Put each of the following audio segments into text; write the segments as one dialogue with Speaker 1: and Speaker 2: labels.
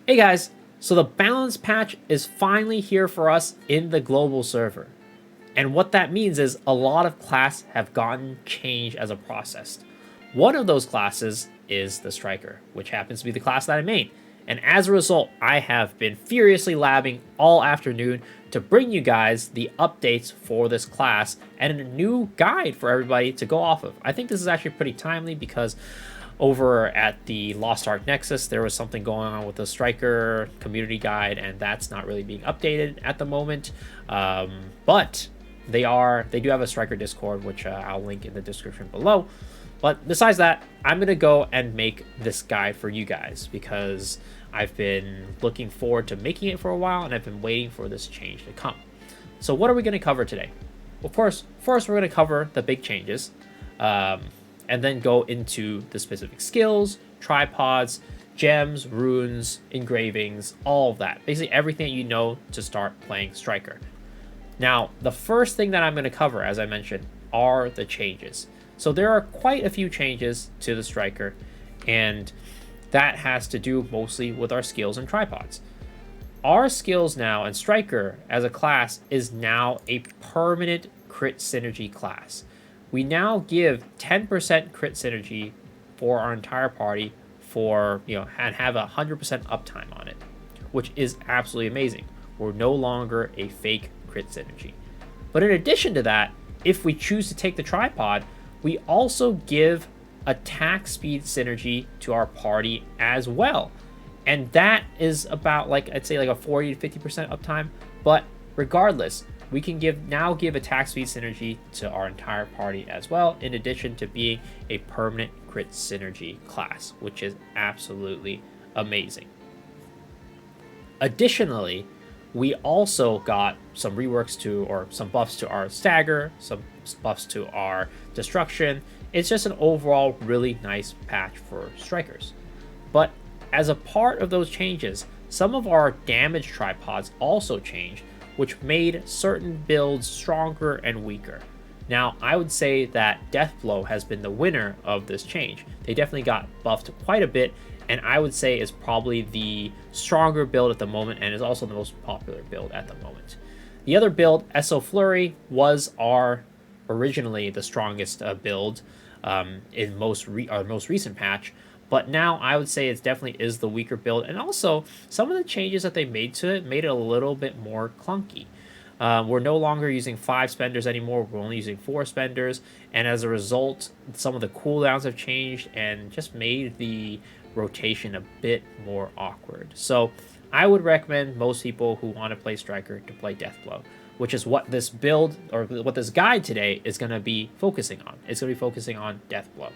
Speaker 1: Hey guys, so the balance patch is finally here for us in the global server. And what that means is a lot of classes have gotten changed as a process. One of those classes is the Striker, which happens to be the class that I made. And as a result, I have been furiously labbing all afternoon to bring you guys the updates for this class and a new guide for everybody to go off of. I think this is actually pretty timely because over at the Lost Ark Nexus, there was something going on with the Striker community guide, and that's not really being updated at the moment. But they do have a Striker Discord, which I'll link in the description below. But besides that, I'm gonna go and make this guide for you guys because I've been looking forward to making it for a while, and I've been waiting for this change to come. So what are we gonna cover today? Of course, first we're gonna cover the big changes. And then go into the specific skills, tripods, gems, runes, engravings, all of that. Basically everything you know to start playing Striker. Now, the first thing that I'm going to cover, as I mentioned, are the changes. So there are quite a few changes to the Striker, and that has to do mostly with our skills and tripods. Our skills now and Striker as a class is now a permanent crit synergy class. We now give 10% crit synergy for our entire party and have 100% uptime on it, which is absolutely amazing. We're no longer a fake crit synergy. But in addition to that, if we choose to take the tripod, we also give attack speed synergy to our party as well. And that is about I'd say a 40 to 50% uptime, but regardless, we can now give attack speed synergy to our entire party as well, in addition to being a permanent crit synergy class, which is absolutely amazing. Additionally, we also got some reworks or some buffs to our stagger, some buffs to our destruction. It's just an overall really nice patch for Strikers. But as a part of those changes, some of our damage tripods also changed, which made certain builds stronger and weaker. Now, I would say that Deathblow has been the winner of this change. They definitely got buffed quite a bit, and I would say is probably the stronger build at the moment, and is also the most popular build at the moment. The other build, SO Flurry, was originally the strongest build in most recent patch, but now I would say it definitely is the weaker build, and also some of the changes that they made to it made it a little bit more clunky. We're no longer using 5 spenders anymore, we're only using 4 spenders, and as a result, some of the cooldowns have changed and just made the rotation a bit more awkward. So I would recommend most people who want to play Striker to play Deathblow, which is what this build, or what this guide today is going to be focusing on. It's going to be focusing on Deathblow.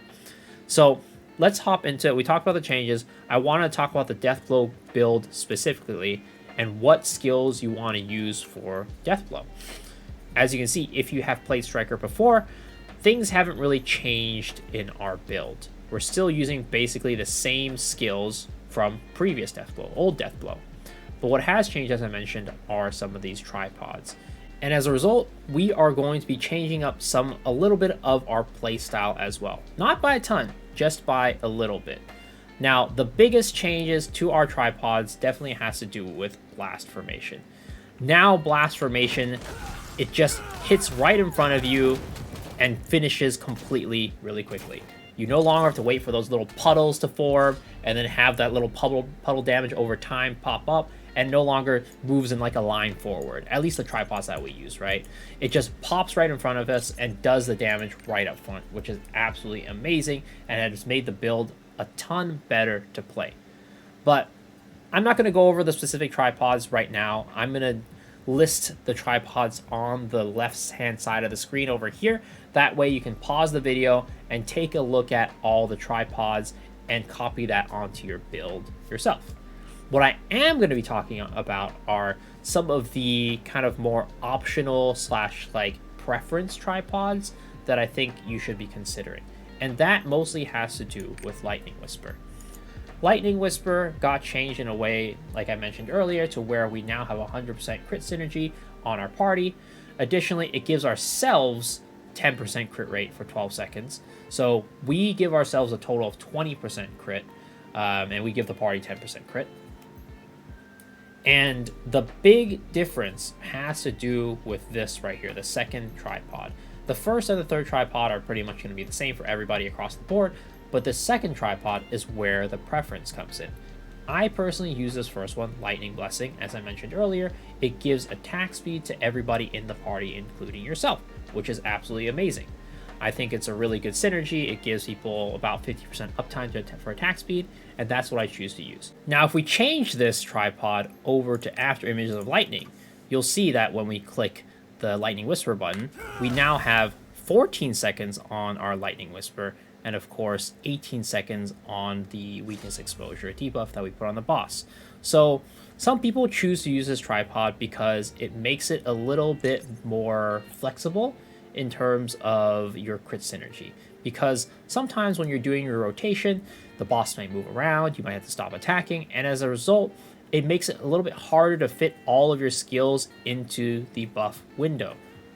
Speaker 1: So let's hop into it. We talked about the changes. I want to talk about the Deathblow build specifically and what skills you want to use for Deathblow. As you can see, if you have played Striker before, things haven't really changed in our build. We're still using basically the same skills from previous Deathblow, old Deathblow. But what has changed, as I mentioned, are some of these tripods. And as a result, we are going to be changing up a little bit of our playstyle as well. Not by a ton, just by a little bit. Now, the biggest changes to our tripods definitely has to do with blast formation. Now, blast formation, it just hits right in front of you and finishes completely really quickly. You no longer have to wait for those little puddles to form and then have that little puddle damage over time pop up, and no longer moves in like a line forward. At least the tripods that we use, right? It just pops right in front of us and does the damage right up front, which is absolutely amazing and has made the build a ton better to play. But I'm not going to go over the specific tripods right now. I'm going to list the tripods on the left-hand side of the screen over here. That way you can pause the video and take a look at all the tripods and copy that onto your build yourself. What I am going to be talking about are some of the kind of more optional / preference tripods that I think you should be considering. And that mostly has to do with Lightning Whisper. Lightning Whisper got changed in a way, like I mentioned earlier, to where we now have 100% crit synergy on our party. Additionally, it gives ourselves 10% crit rate for 12 seconds. So we give ourselves a total of 20% crit, and we give the party 10% crit. And the big difference has to do with this right here, the second tripod. The first and the third tripod are pretty much going to be the same for everybody across the board, but the second tripod is where the preference comes in. I personally use this first one, Lightning Blessing. As I mentioned earlier, it gives attack speed to everybody in the party, including yourself, which is absolutely amazing. I think it's a really good synergy. It gives people about 50% uptime for attack speed, and that's what I choose to use. Now, if we change this tripod over to After Images of Lightning, you'll see that when we click the Lightning Whisper button, we now have 14 seconds on our Lightning Whisper, and of course 18 seconds on the Weakness Exposure debuff that we put on the boss. So some people choose to use this tripod because it makes it a little bit more flexible in terms of your crit synergy, because sometimes when you're doing your rotation, the boss might move around, you might have to stop attacking, and as a result, it makes it a little bit harder to fit all of your skills into the buff window,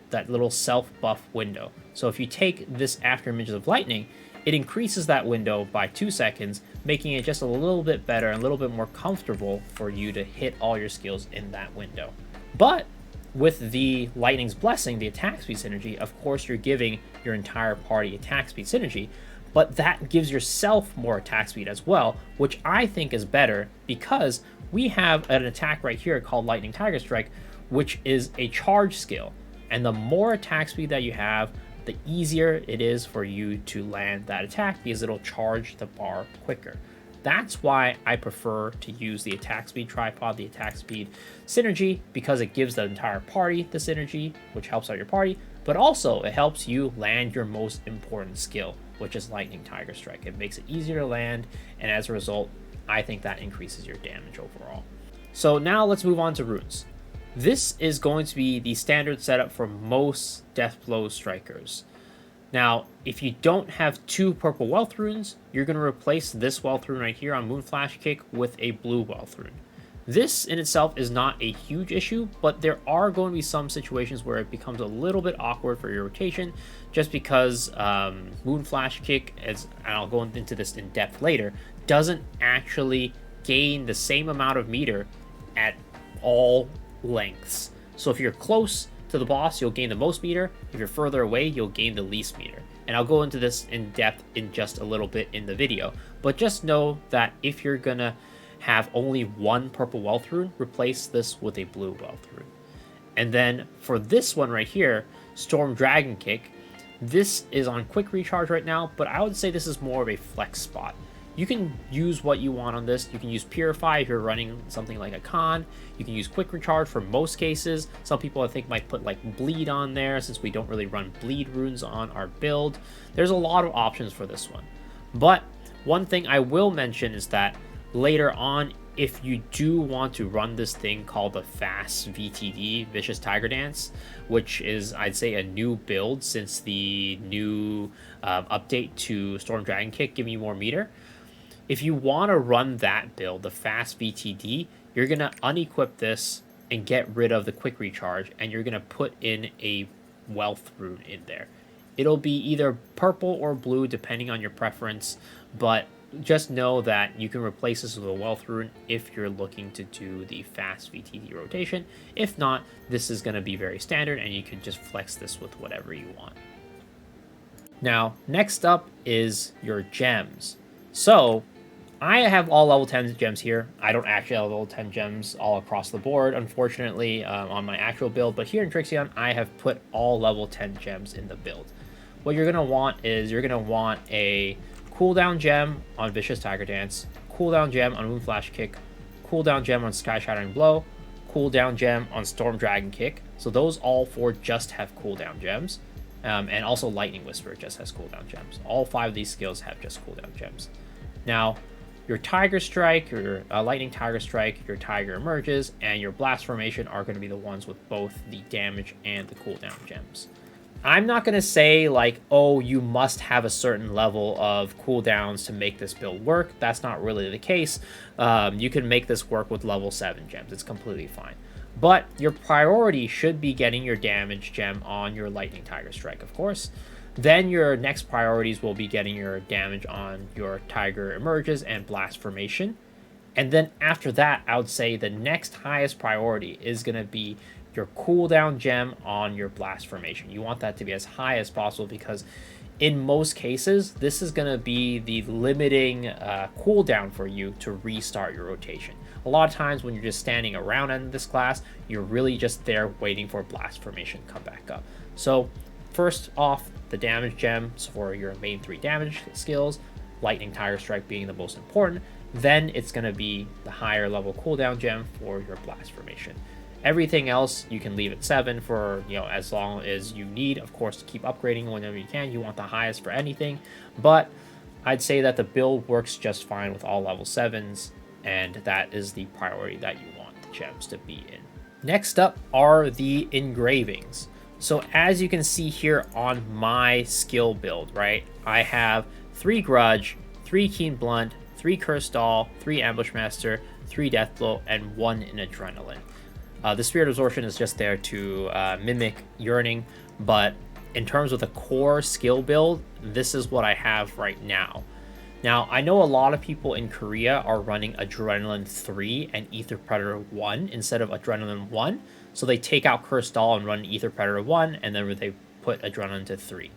Speaker 1: that little self buff window. So if you take this After Images of Lightning, it increases that window by 2 seconds, making it just a little bit better and a little bit more comfortable for you to hit all your skills in that window. But with the Lightning's Blessing, the attack speed synergy, of course you're giving your entire party attack speed synergy, but that gives yourself more attack speed as well, which I think is better because we have an attack right here called Lightning Tiger Strike, which is a charge skill. And the more attack speed that you have, the easier it is for you to land that attack because it'll charge the bar quicker. That's why I prefer to use the attack speed tripod, the attack speed synergy, because it gives the entire party the synergy, which helps out your party, but also it helps you land your most important skill, which is Lightning Tiger Strike. It makes it easier to land, and as a result, I think that increases your damage overall. So now let's move on to runes. This is going to be the standard setup for most Deathblow strikers. Now, if you don't have 2 purple wealth runes, you're going to replace this wealth rune right here on Moonflash Kick with a blue wealth rune. This in itself is not a huge issue, but there are going to be some situations where it becomes a little bit awkward for your rotation, just because Moonflash Kick, and I'll go into this in depth later, doesn't actually gain the same amount of meter at all lengths. So if you're close to the boss, you'll gain the most meter. If you're further away, you'll gain the least meter. And I'll go into this in depth in just a little bit in the video. But just know that if you're gonna have only 1 purple wealth rune, replace this with a blue wealth rune. And then for this one right here, Storm Dragon Kick, this is on quick recharge right now, but I would say this is more of a flex spot. You can use what you want on this. You can use Purify if you're running something like a con. You can use Quick Recharge for most cases. Some people I think might put like Bleed on there since we don't really run Bleed runes on our build. There's a lot of options for this one. But one thing I will mention is that later on, if you do want to run this thing called the Fast VTD, Vicious Tiger Dance, which is, I'd say, a new build since the new update to Storm Dragon Kick, giving you more meter. If you want to run that build, the Fast VTD, you're going to unequip this and get rid of the Quick Recharge, and you're going to put in a Wealth Rune in there. It'll be either purple or blue, depending on your preference, but just know that you can replace this with a Wealth Rune if you're looking to do the Fast VTD rotation. If not, this is going to be very standard, and you can just flex this with whatever you want. Now, next up is your gems. So, I have all level 10 gems here. I don't actually have level 10 gems all across the board, unfortunately, on my actual build. But here in Trixion, I have put all level 10 gems in the build. What you're going to want is you're going to want a cooldown gem on Vicious Tiger Dance, cooldown gem on Moonflash Kick, cooldown gem on Sky Shattering Blow, cooldown gem on Storm Dragon Kick. So those all 4 just have cooldown gems. And also Lightning Whisper just has cooldown gems. All 5 of these skills have just cooldown gems. Now, your Tiger Strike, your Lightning Tiger Strike, your Tiger Emerges, and your Blast Formation are going to be the ones with both the damage and the cooldown gems. I'm not going to say, like, oh, you must have a certain level of cooldowns to make this build work. That's not really the case. You can make this work with level 7 gems. It's completely fine. But your priority should be getting your damage gem on your Lightning Tiger Strike, of course. Then your next priorities will be getting your damage on your Tiger Emerges and Blast Formation. And then after that, I would say the next highest priority is going to be your cooldown gem on your blast formation. You want that to be as high as possible because in most cases, this is going to be the limiting cooldown for you to restart your rotation. A lot of times when you're just standing around in this class, you're really just there waiting for blast formation to come back up. So first off, the damage gems for your main 3 damage skills, lightning, tire strike being the most important. Then it's going to be the higher level cooldown gem for your blast formation. Everything else you can leave at 7 for, as long as you need, of course, to keep upgrading whenever you can. You want the highest for anything, but I'd say that the build works just fine with all level 7s, and that is the priority that you want the gems to be in. Next up are the engravings. So as you can see here on my skill build, right, I have 3 Grudge, 3 Keen Blunt, 3 Cursed Doll, 3 Ambush Master, 3 Deathblow, and 1 in Adrenaline. The Spirit Absorption is just there to mimic Yearning, but in terms of the core skill build, this is what I have right now. Now, I know a lot of people in Korea are running Adrenaline 3 and Ether Predator 1 instead of Adrenaline 1, so they take out Cursed Doll and run Ether Predator 1, and then they put Adrenaline to 3.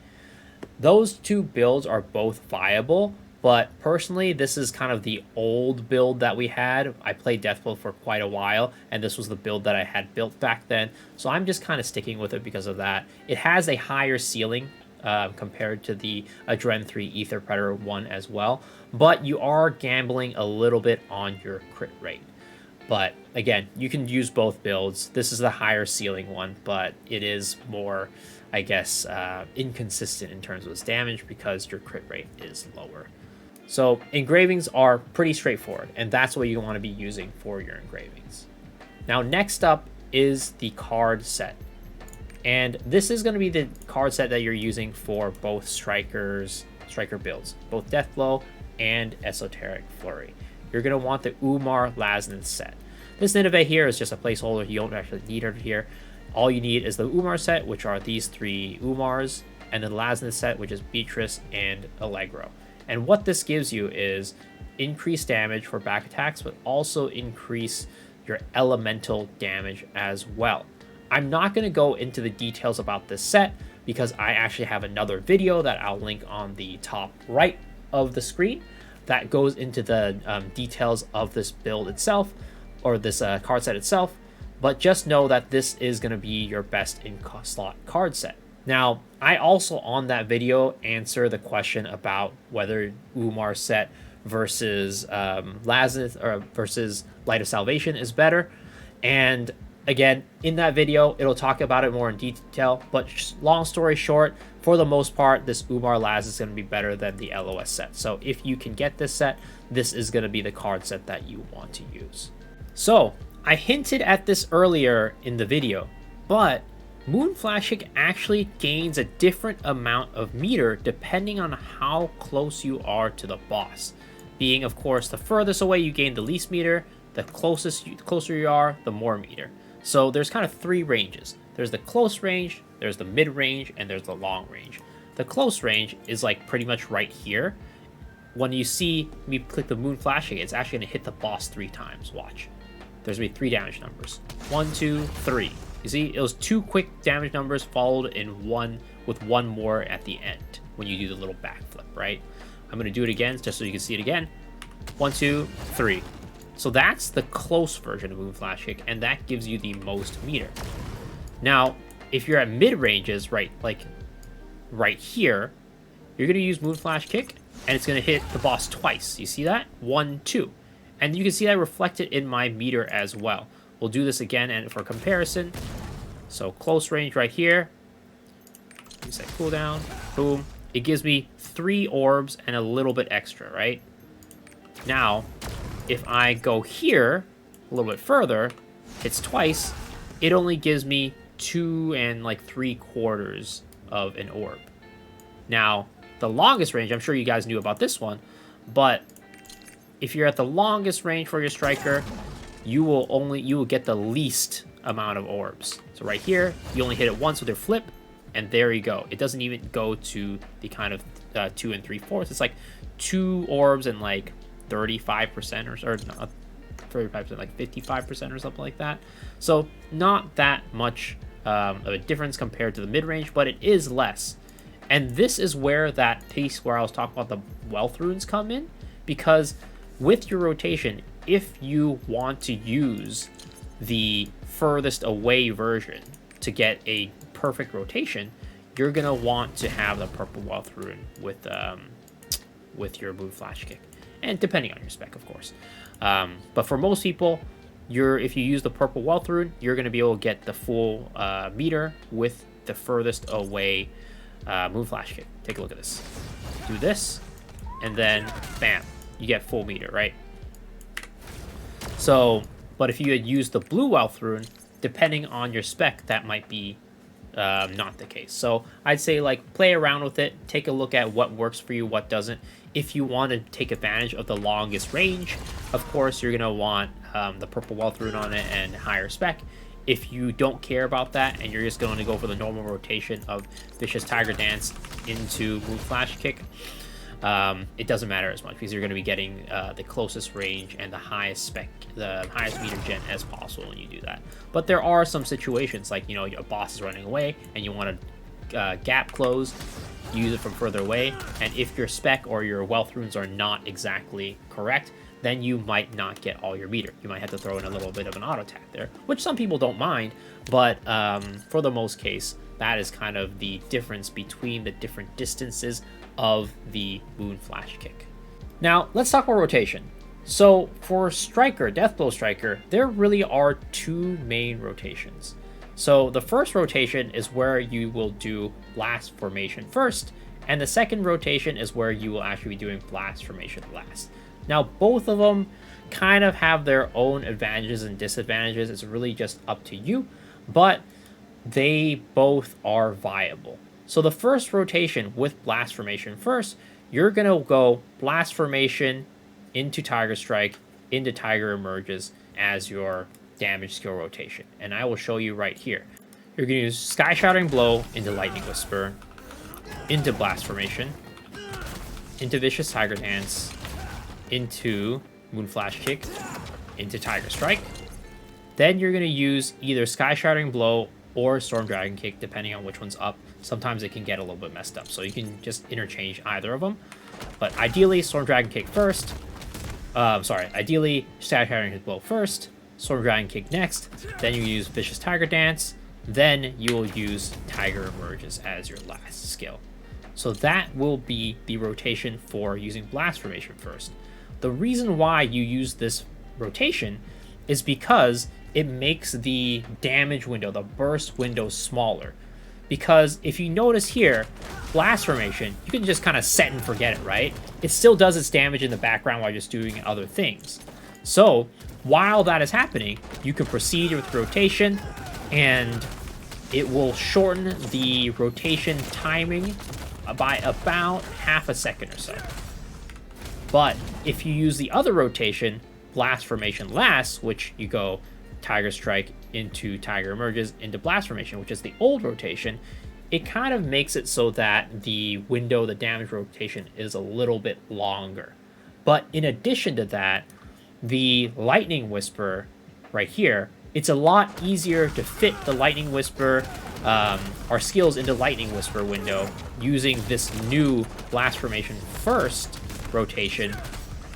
Speaker 1: Those 2 builds are both viable, but personally, this is kind of the old build that we had. I played Deathblow for quite a while, and this was the build that I had built back then. So I'm just kind of sticking with it because of that. It has a higher ceiling compared to the Adren 3 Ether Predator 1 as well, but you are gambling a little bit on your crit rate. But again, you can use both builds. This is the higher ceiling one, but it is more, I guess, inconsistent in terms of its damage because your crit rate is lower. So engravings are pretty straightforward, and that's what you want to be using for your engravings. Now, next up is the card set. And this is going to be the card set that you're using for both striker builds, both Deathblow and Esoteric Flurry. You're going to want the Umar Lasnith set. This Nineveh here is just a placeholder. You don't actually need it here. All you need is the Umar set, which are these 3 Umars, and the Lasnith set, which is Beatrice and Allegro. And what this gives you is increased damage for back attacks, but also increase your elemental damage as well. I'm not going to go into the details about this set because I actually have another video that I'll link on the top right of the screen that goes into the details of this build itself, or this card set itself. But just know that this is going to be your best in slot card set. Now, I also on that video answer the question about whether Umar set versus Lasnith or versus Light of Salvation is better. And again, in that video, it'll talk about it more in detail. But long story short, for the most part, this Umar Laz is going to be better than the LOS set. So if you can get this set, this is going to be the card set that you want to use. So I hinted at this earlier in the video, but Moonflashkick actually gains a different amount of meter depending on how close you are to the boss. Being, of course, the furthest away you gain the least meter, the closer you are, the more meter. So there's kind of 3 ranges. There's the close range, there's the mid range, and there's the long range. The close range is like pretty much right here. When you see me click the Moonflashkick, it's actually going to hit the boss 3 times. Watch. There's going to be 3 damage numbers. 1, 2, 3. You see, it was 2 quick damage numbers followed in one with 1 more at the end when you do the little backflip, right? I'm going to do it again just so you can see it again. 1, 2, 3. So that's the close version of Moonflashkick, and that gives you the most meter. Now, if you're at mid ranges, right, like right here, you're going to use Moonflashkick, and it's going to hit the boss twice. You see that? 1, 2. And you can see that reflected in my meter as well. We'll do this again and for comparison. So close range right here. Reset cooldown. Boom. It gives me 3 orbs and a little bit extra, right? Now, if I go here a little bit further, hits twice, it only gives me 2 3/4 of an orb. Now, the longest range, I'm sure you guys knew about this one, but if you're at the longest range for your striker, you will get the least amount of orbs. So right here, you only hit it once with your flip, and there you go. It doesn't even go to the kind of 2 3/4. It's like 2 orbs and like 35% or 35%, like 55% or something like that. So not that much of a difference compared to the mid-range, but it is less. And this is where that piece where I was talking about the wealth runes come in, because with your rotation, if you want to use the furthest away version to get a perfect rotation, you're gonna want to have the purple wealth rune with your moon flash kick, and depending on your spec, of course. But for most people, if you use the purple wealth rune, you're gonna be able to get the full meter with the furthest away moon flash kick. Take a look at this. Do this, and then bam, you get full meter, right? So, but if you had used the blue wealth rune, depending on your spec, that might be not the case. So I'd say like play around with it, take a look at what works for you, what doesn't. If you want to take advantage of the longest range, of course you're gonna want the purple wealth rune on it and higher spec. If you don't care about that and you're just going to go for the normal rotation of Vicious Tiger Dance into Moon Flash Kick, it doesn't matter as much because you're going to be getting the closest range and the highest spec, the highest meter gen as possible when you do that. But there are some situations like, you know, your boss is running away and you want to gap close, use it from further away, and if your spec or your wealth runes are not exactly correct, then you might not get all your meter. You might have to throw in a little bit of an auto attack there, which some people don't mind, but for the most case, that is kind of the difference between the different distances of the Moon Flash Kick. Now, let's talk about rotation. So for Striker, Deathblow Striker, there really are two main rotations. So the first rotation is where you will do Blast Formation first, and the second rotation is where you will actually be doing Blast Formation last. Now, both of them kind of have their own advantages and disadvantages. It's really just up to you, but they both are viable. So the first rotation with Blast Formation first, you're going to go Blast Formation into Tiger Strike, into Tiger Emerges as your damage skill rotation. And I will show you right here. You're going to use Sky Shattering Blow into Lightning Whisper, into Blast Formation, into Vicious Tiger Dance, into Moon Flash Kick, into Tiger Strike. Then you're going to use either Sky Shattering Blow or Storm Dragon Kick, depending on which one's up. Sometimes it can get a little bit messed up, so you can just interchange either of them. But ideally, Storm Dragon Kick first. Ideally, Sky Shattering Blow first, Storm Dragon Kick next, then you use Vicious Tiger Dance, then you will use Tiger Emerges as your last skill. So that will be the rotation for using Blast Formation first. The reason why you use this rotation is because it makes the damage window, the burst window, smaller. Because if you notice here, Blast Formation, you can just kind of set and forget it, right? It still does its damage in the background while just doing other things. So while that is happening, you can proceed with rotation, and it will shorten the rotation timing by about half a second or so. But if you use the other rotation, Blast Formation last, which you go Tiger Strike into Tiger Emerges into Blast Formation, which is the old rotation, it kind of makes it so that the window, the damage rotation, is a little bit longer. But in addition to that, the Lightning Whisper right here, it's a lot easier to fit the Lightning Whisper, our skills into Lightning Whisper window using this new Blast Formation first rotation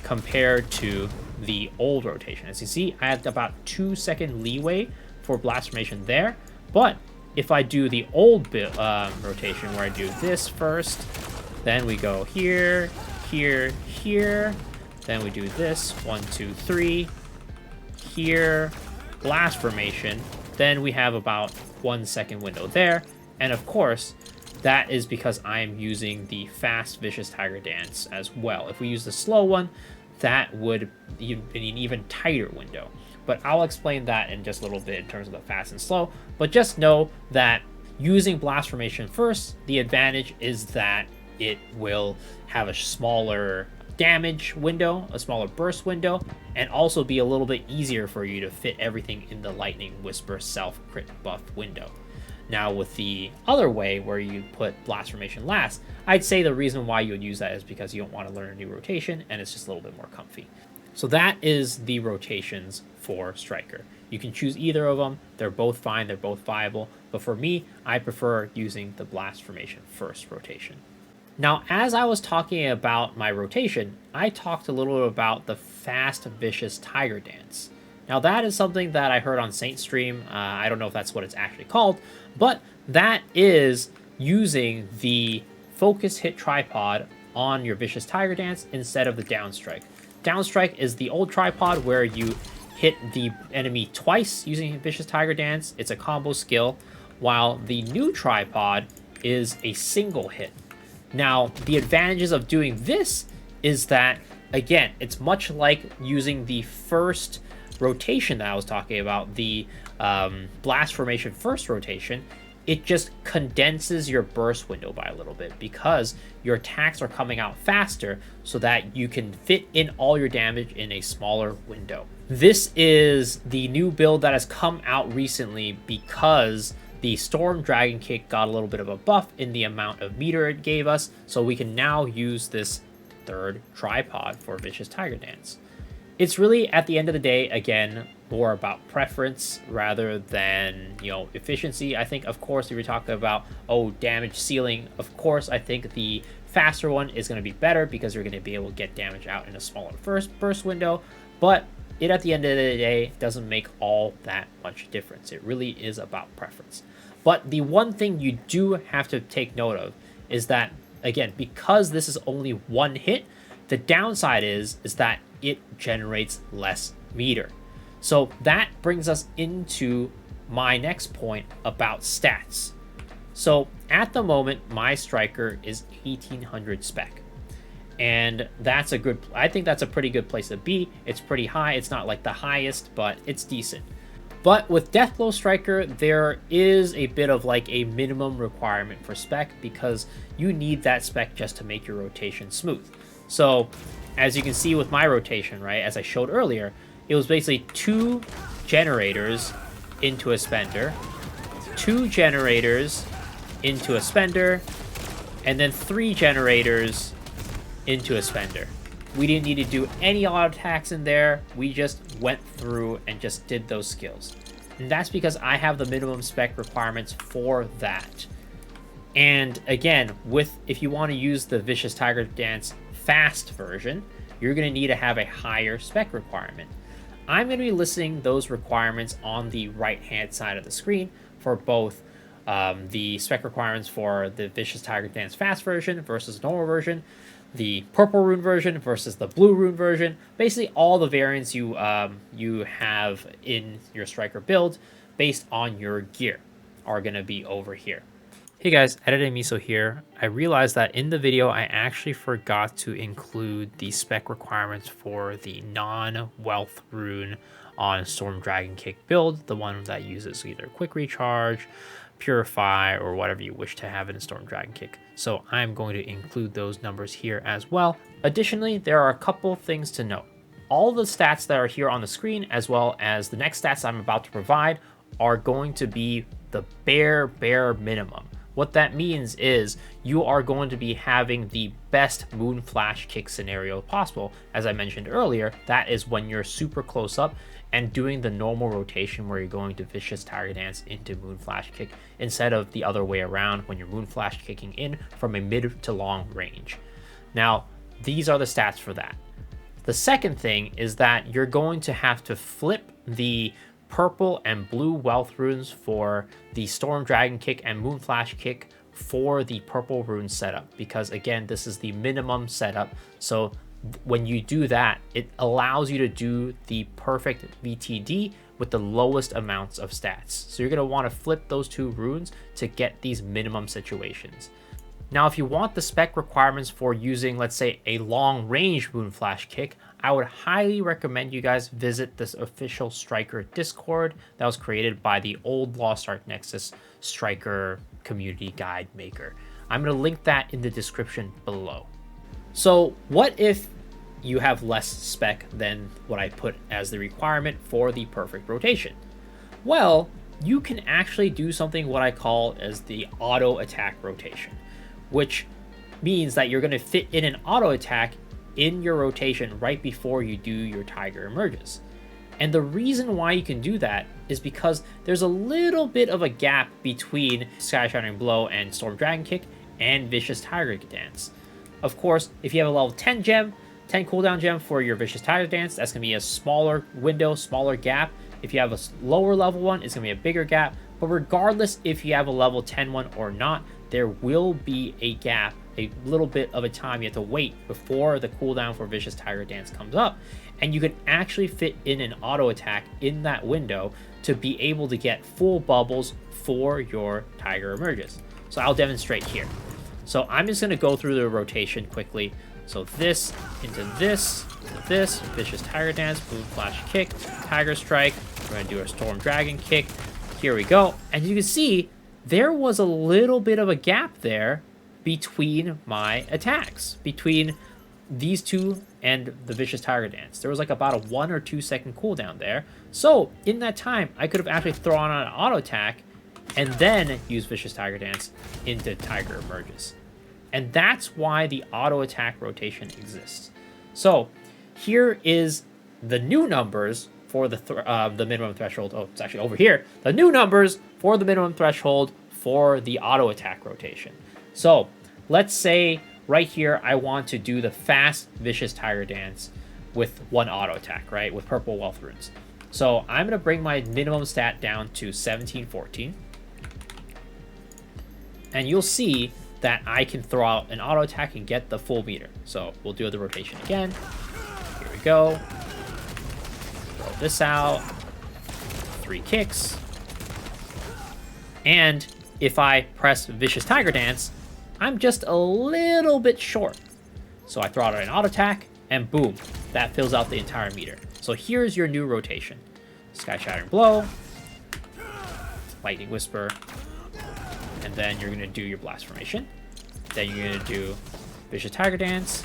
Speaker 1: compared to the old rotation. As you see, I had about 2-second leeway for Blast Formation there, but if I do the old rotation where I do this first, then we go here, here, here, then we do this, 1, 2, 3, here, Blast Formation, then we have about 1-second window there, and of course, that is because I'm using the fast Vicious Tiger Dance as well. If we use the slow one, that would be an even tighter window. But I'll explain that in just a little bit in terms of the fast and slow. But just know that using Blast Formation first, the advantage is that it will have a smaller damage window, a smaller burst window, and also be a little bit easier for you to fit everything in the Lightning Whisper self-crit buff window. Now with the other way where you put Blast Formation last, I'd say the reason why you would use that is because you don't want to learn a new rotation and it's just a little bit more comfy. So that is the rotations for Striker. You can choose either of them. They're both fine. They're both viable. But for me, I prefer using the Blast Formation first rotation. Now, as I was talking about my rotation, I talked a little bit about the Fast Vicious Tiger Dance. Now, that is something that I heard on Saint Stream. I don't know if that's what it's actually called, but that is using the focus hit tripod on your Vicious Tiger Dance instead of the downstrike. Downstrike is the old tripod where you hit the enemy twice using Vicious Tiger Dance. It's a combo skill, while the new tripod is a single hit. Now, the advantages of doing this is that, again, it's much like using the first rotation that I was talking about, the Blast Formation first rotation. It just condenses your burst window by a little bit because your attacks are coming out faster so that you can fit in all your damage in a smaller window. This is the new build that has come out recently because the Storm Dragon Kick got a little bit of a buff in the amount of meter it gave us, so we can now use this third tripod for Vicious Tiger Dance. It's really, at the end of the day, again, more about preference rather than, efficiency. I think, of course, if you're talking about, damage ceiling, of course, I think the faster one is going to be better because you're going to be able to get damage out in a smaller first burst window, but it, at the end of the day, doesn't make all that much difference. It really is about preference. But the one thing you do have to take note of is that, again, because this is only one hit, the downside is that it generates less meter. So that brings us into my next point about stats. So at the moment, my Striker is 1800 spec. And I think that's a pretty good place to be. It's pretty high. It's not like the highest, but it's decent. But with Deathblow Striker, there is a bit of like a minimum requirement for spec because you need that spec just to make your rotation smooth. So as you can see with my rotation, right, as I showed earlier, it was basically 2 generators into a spender, 2 generators into a spender, and then 3 generators into a spender. We didn't need to do any auto attacks in there. We just went through and just did those skills. And that's because I have the minimum spec requirements for that. And again, if you want to use the Vicious Tiger Dance fast version, you're going to need to have a higher spec requirement. I'm going to be listing those requirements on the right hand side of the screen for both the spec requirements for the Vicious Tiger Dance fast version versus normal version, the purple rune version versus the blue rune version. Basically all the variants you have in your Striker build based on your gear are going to be over here. Hey guys, Editing Miso here. I realized that in the video I actually forgot to include the spec requirements for the non-wealth rune on Storm Dragon Kick build, the one that uses either quick recharge, purify, or whatever you wish to have in Storm Dragon Kick. So I'm going to include those numbers here as well. Additionally, there are a couple things to note. All the stats that are here on the screen, as well as the next stats I'm about to provide, are going to be the bare minimum. What that means is you are going to be having the best Moon Flash Kick scenario possible. As I mentioned earlier, that is when you're super close up and doing the normal rotation where you're going to Vicious Tiger Dance into Moon Flash Kick instead of the other way around when you're Moon Flash kicking in from a mid to long range. Now, these are the stats for that. The second thing is that you're going to have to flip the purple and blue wealth runes for the Storm Dragon Kick and Moon Flash Kick for the purple rune setup, because again, this is the minimum setup. So when you do that, it allows you to do the perfect VTD with the lowest amounts of stats. So you're going to want to flip those 2 runes to get these minimum situations. Now, if you want the spec requirements for using, let's say, a long range Moon Flash Kick, I would highly recommend you guys visit this official Striker Discord that was created by the old Lost Ark Nexus Striker community guide maker. I'm going to link that in the description below. So what if you have less spec than what I put as the requirement for the perfect rotation? Well, you can actually do something what I call as the auto attack rotation, which means that you're going to fit in an auto attack in your rotation right before you do your Tiger Emerges. And the reason why you can do that is because there's a little bit of a gap between Sky Shattering Blow and Storm Dragon Kick and Vicious Tiger Dance. Of course, if you have a level 10 gem, 10 cooldown gem for your Vicious Tiger Dance, that's going to be a smaller window, smaller gap. If you have a lower level one, it's going to be a bigger gap. But regardless if you have a level 10 one or not, there will be a gap, a little bit of a time you have to wait before the cooldown for Vicious Tiger Dance comes up. And you can actually fit in an auto attack in that window to be able to get full bubbles for your Tiger Emerges. So I'll demonstrate here. So I'm just going to go through the rotation quickly. So this, into this, Vicious Tiger Dance, Boom Flash Kick, Tiger Strike. We're going to do a Storm Dragon Kick. Here we go. And you can see there was a little bit of a gap there between my attacks, between these two and the Vicious Tiger Dance. There was like about a 1 or 2 second cooldown there. So in that time, I could have actually thrown on an auto attack and then use Vicious Tiger Dance into Tiger Emerges. And that's why the auto attack rotation exists. So here is the new numbers for the minimum threshold. Oh, it's actually over here. The new numbers for the minimum threshold for the auto attack rotation. So let's say right here, I want to do the fast Vicious Tiger Dance with 1 auto attack, right? With purple wealth runes. So I'm going to bring my minimum stat down to 1714. And you'll see that I can throw out an auto attack and get the full meter. So we'll do the rotation again. Here we go. Throw this out. 3 kicks. And if I press Vicious Tiger Dance, I'm just a little bit short. So I throw out an auto attack, and boom, that fills out the entire meter. So here's your new rotation. Sky Shattering Blow, Lightning Whisper, and then you're going to do your Blast Formation. Then you're going to do Vicious Tiger Dance,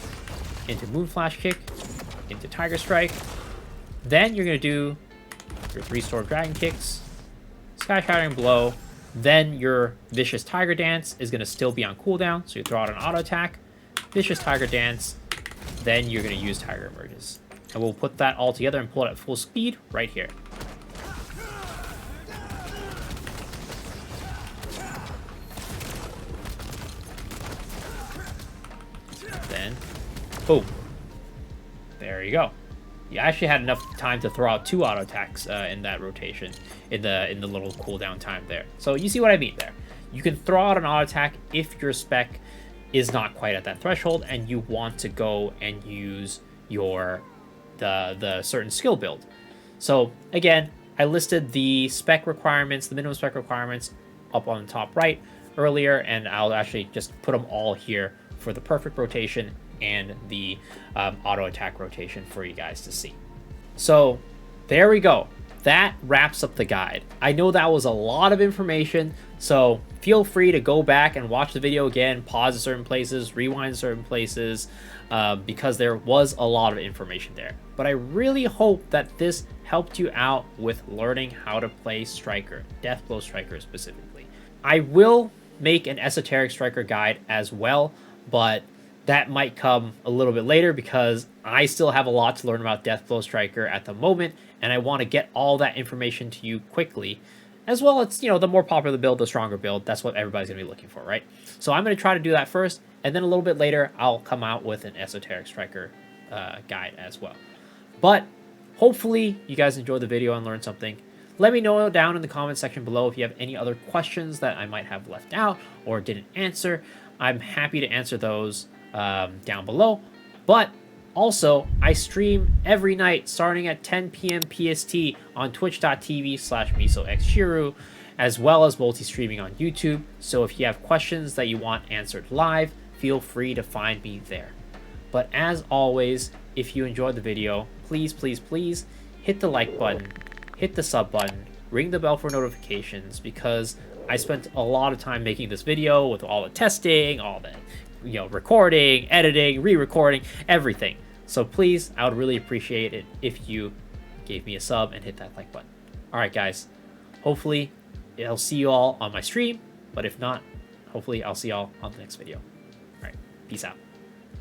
Speaker 1: into Moon Flash Kick, into Tiger Strike. Then you're going to do your 3 Storm Dragon Kicks, Sky Shattering Blow. Then your Vicious Tiger Dance is going to still be on cooldown, so you throw out an auto attack, Vicious Tiger Dance, then you're going to use Tiger Emerges. And we'll put that all together and pull it at full speed right here. Then, boom. There you go. You actually had enough time to throw out 2 auto attacks in that rotation, in the little cooldown time there. So you see what I mean there. You can throw out an auto attack if your spec is not quite at that threshold and you want to go and use your the certain skill build. So again, I listed the spec requirements, the minimum spec requirements up on the top right earlier, and I'll actually just put them all here for the perfect rotation and the auto attack rotation for you guys to see. So there we go. That wraps up the guide. I know that was a lot of information, so feel free to go back and watch the video again, pause at certain places, rewind certain places, because there was a lot of information there. But I really hope that this helped you out with learning how to play Striker, Deathblow Striker specifically. I will make an Esoteric Striker guide as well, but that might come a little bit later because I still have a lot to learn about Deathblow Striker at the moment, and I want to get all that information to you quickly. As well as, the more popular the build, the stronger build. That's what everybody's going to be looking for, right? So I'm going to try to do that first, and then a little bit later, I'll come out with an Esoteric Striker guide as well. But hopefully you guys enjoyed the video and learned something. Let me know down in the comment section below if you have any other questions that I might have left out or didn't answer. I'm happy to answer those down below. But also, I stream every night starting at 10 p.m. PST on twitch.tv/MisoXShiru, as well as multi-streaming on YouTube. So if you have questions that you want answered live, feel free to find me there. But as always, if you enjoyed the video, please, please, please hit the like button, hit the sub button, ring the bell for notifications, because I spent a lot of time making this video with all the testing, all the recording, editing, re-recording, everything. So please, I would really appreciate it if you gave me a sub and hit that like button. All right, guys. Hopefully, I'll see you all on my stream. But if not, hopefully I'll see y'all on the next video. All right, peace out.